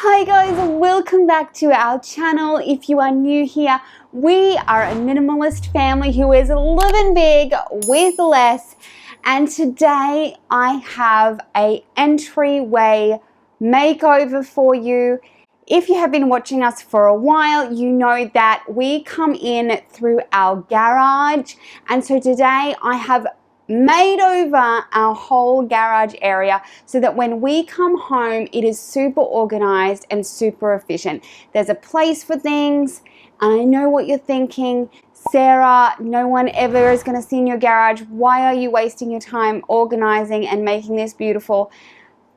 Hi guys, welcome back to our channel. If you are new here, we are a minimalist family who is living big with less, and today I have an entryway makeover for you. If you have been watching us for a while, you know that we come in through our garage, and so today I have made over our whole garage area so that when we come home, it is super organized and super efficient. There's a place for things, and I know what you're thinking. Sarah, no one ever is going to see in your garage. Why are you wasting your time organizing and making this beautiful?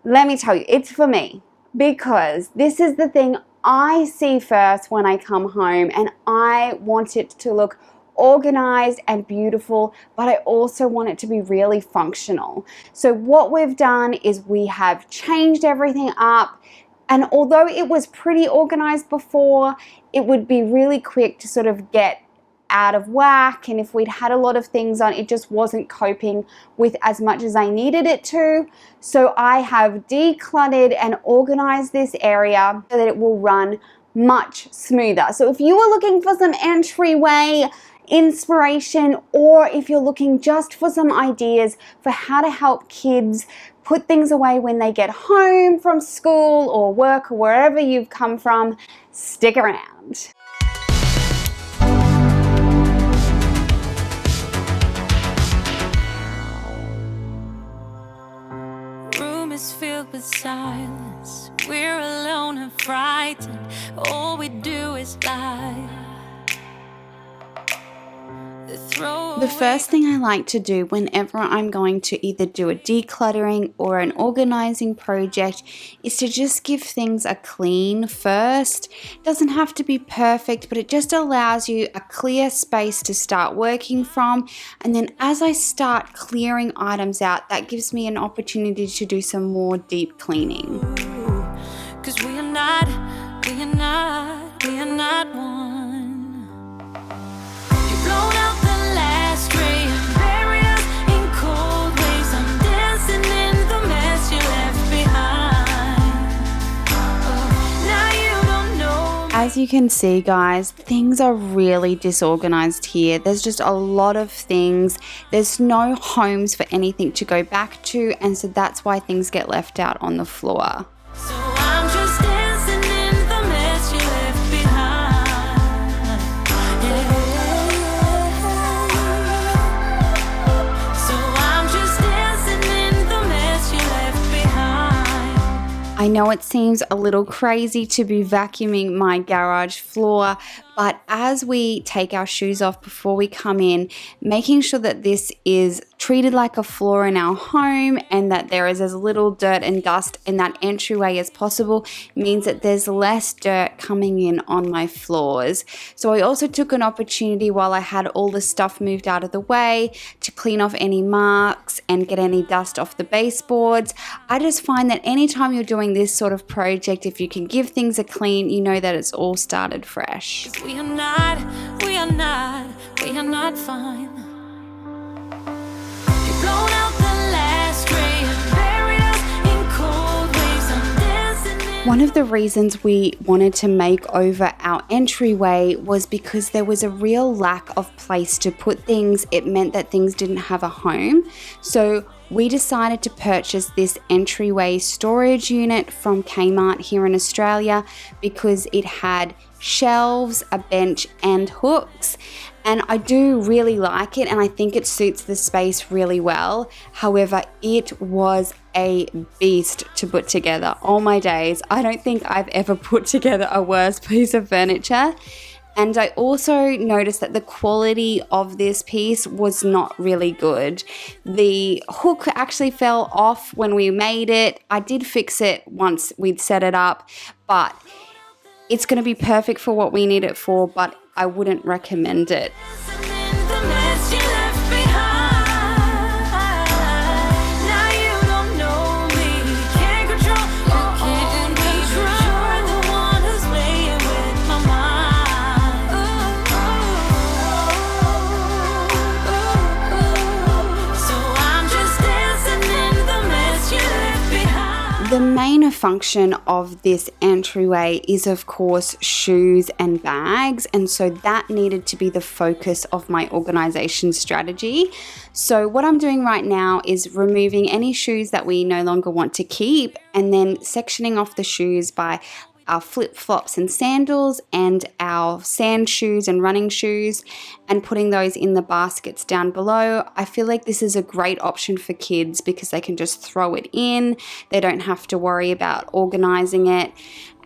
Let me tell you, it's for me, because this is the thing I see first when I come home, and I want it to look organized and beautiful, but I also want it to be really functional. So what we've done is we have changed everything up, and although it was pretty organized before, it would be really quick to sort of get out of whack, and if we'd had a lot of things on, it just wasn't coping with as much as I needed it to. So I have decluttered and organized this area so that it will run much smoother. So if you are looking for some entryway inspiration, or if you're looking just for some ideas for how to help kids put things away when they get home from school or work or wherever you've come from, stick around. Room is filled with silence. We're alone and frightened. All we do is lie. The first thing I like to do whenever I'm going to either do a decluttering or an organizing project is to just give things a clean first. It doesn't have to be perfect, but it just allows you a clear space to start working from. And then as I start clearing items out, that gives me an opportunity to do some more deep cleaning. 'Cause we are not one. You've blown out the last ray and buried us in cold waves. I'm dancing in the mess you left behind. Oh, now you don't know me. As you can see, guys, things are really disorganized here. There's just a lot of things. There's no homes for anything to go back to, and so that's why things get left out on the floor. So I'm just dancing in the mess you left behind. So I'm just dancing in the mess you left behind. I know it seems a little crazy to be vacuuming my garage floor, but as we take our shoes off before we come in, making sure that this is treated like a floor in our home and that there is as little dirt and dust in that entryway as possible means that there's less dirt coming in on my floors. So I also took an opportunity while I had all the stuff moved out of the way to clean off any marks and get any dust off the baseboards. I just find that anytime you're doing this sort of project, if you can give things a clean, you know that it's all started fresh. We are not fine. You've blown out the last ray and buried us in cold waves. I'm dancing in. One of the reasons we wanted to make over our entryway was because there was a real lack of place to put things. It meant that things didn't have a home. So we decided to purchase this entryway storage unit from Kmart here in Australia because it had shelves, a bench and hooks, and I do really like it and I think it suits the space really well. However, it was a beast to put together. Oh my days, I don't think I've ever put together a worse piece of furniture. And I also noticed that the quality of this piece was not really good. The hook actually fell off when we made it. I did fix it once we'd set it up, but it's going to be perfect for what we need it for, but I wouldn't recommend it. Dancing in the mess you left behind. Now you don't know me. Can't control. You're the one who's playing with my mind. So I'm just dancing in the mess you left behind. The main function of this entryway is of course shoes and bags, and so that needed to be the focus of my organization strategy. So what I'm doing right now is removing any shoes that we no longer want to keep and then sectioning off the shoes by our flip-flops and sandals and our sand shoes and running shoes and putting those in the baskets down below. I feel like this is a great option for kids because they can just throw it in. They don't have to worry about organizing it.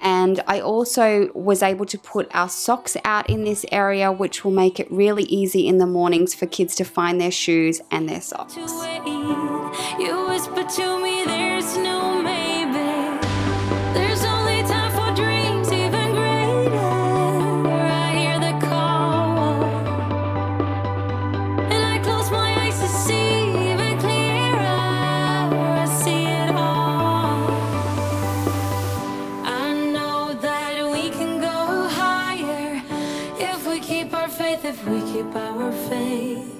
And I also was able to put our socks out in this area, which will make it really easy in the mornings for kids to find their shoes and their socks. You whisper to me, there's no maybe. There's only time for dreams even greater. I hear the call, and I close my eyes to see even clearer. I see it all. I know that we can go higher if we keep our faith, if we keep our faith.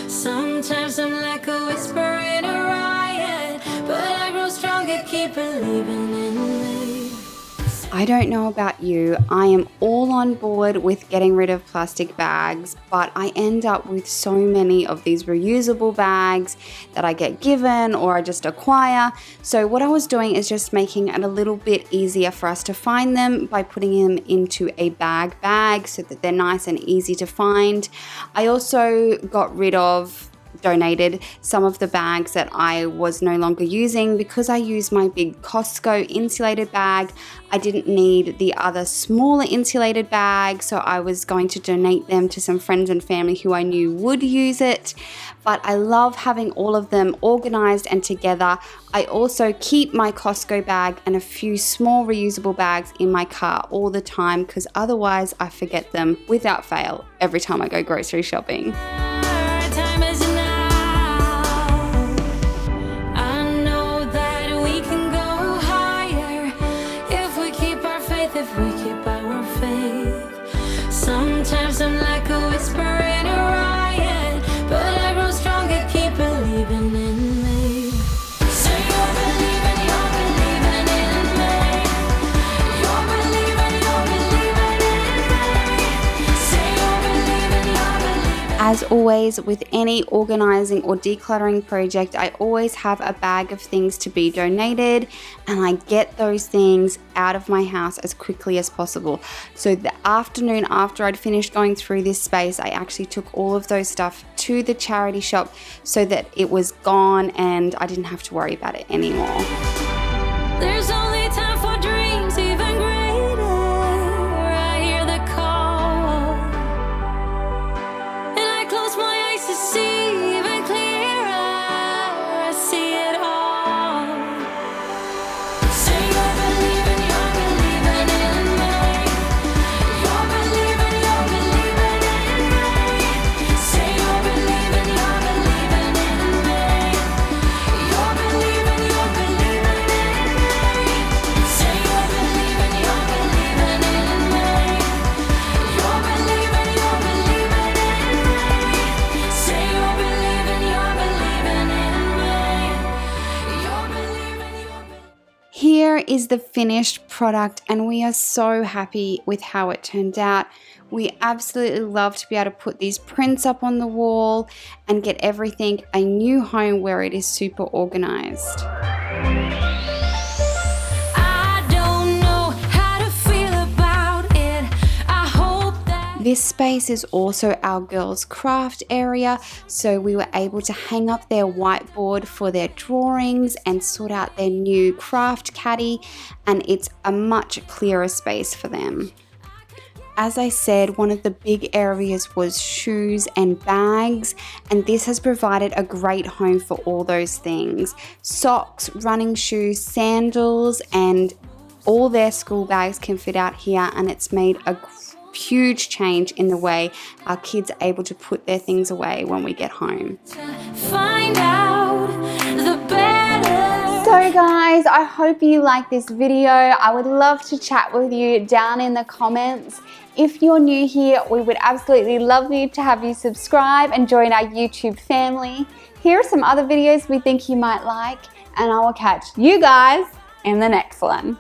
Sometimes I'm like a whisper in a riot, but I grow stronger, keep believing in me. I don't know about you, I am all on board with getting rid of plastic bags, but I end up with so many of these reusable bags that I get given or I just acquire. So what I was doing is just making it a little bit easier for us to find them by putting them into a bag so that they're nice and easy to find. I also donated some of the bags that I was no longer using because I used my big Costco insulated bag. I didn't need the other smaller insulated bag, so I was going to donate them to some friends and family who I knew would use it. But I love having all of them organized and together. I also keep my Costco bag and a few small reusable bags in my car all the time because otherwise I forget them without fail every time I go grocery shopping. Time is now. I know that we can go higher if we keep our faith, if we keep our faith. Sometimes I'm like a whisper in a riot, but I grow stronger, keep believing in me. Say you're believing in me. You're believing in me. Say you're believing. As always, with any organizing or decluttering project, I always have a bag of things to be donated and I get those things out of my house as quickly as possible. So the afternoon after I'd finished going through this space, I actually took all of those stuff to the charity shop so that it was gone and I didn't have to worry about it anymore. There's only time for dreams even greater. I hear the call, and I close my eyes to see even clearer. I see it all. Say you're believing in me. You're believing in me. Say you're believing in me. You're believing in me. Say you're believing in me. You're believing in me. Say you're believing in me. You're believing. Here is the finished product and we are so happy with how it turned out. We absolutely love to be able to put these prints up on the wall and get everything a new home where it is super organized. I don't know how to feel about it. I hope that This space is also our girls' craft area, so we were able to hang up their whiteboard for their drawings and sort out their new craft caddy, and it's a much clearer space for them. As I said, one of the big areas was shoes and bags, and this has provided a great home for all those things. Socks, running shoes, sandals, and all their school bags can fit out here, and it's made a huge change in the way our kids are able to put their things away when we get home. find out the better. So guys, I hope you like this video. I would love to chat with you down in the comments. If you're new here, we would absolutely love you to have you subscribe and join our YouTube family. Here are some other videos we think you might like, and I will catch you guys in the next one.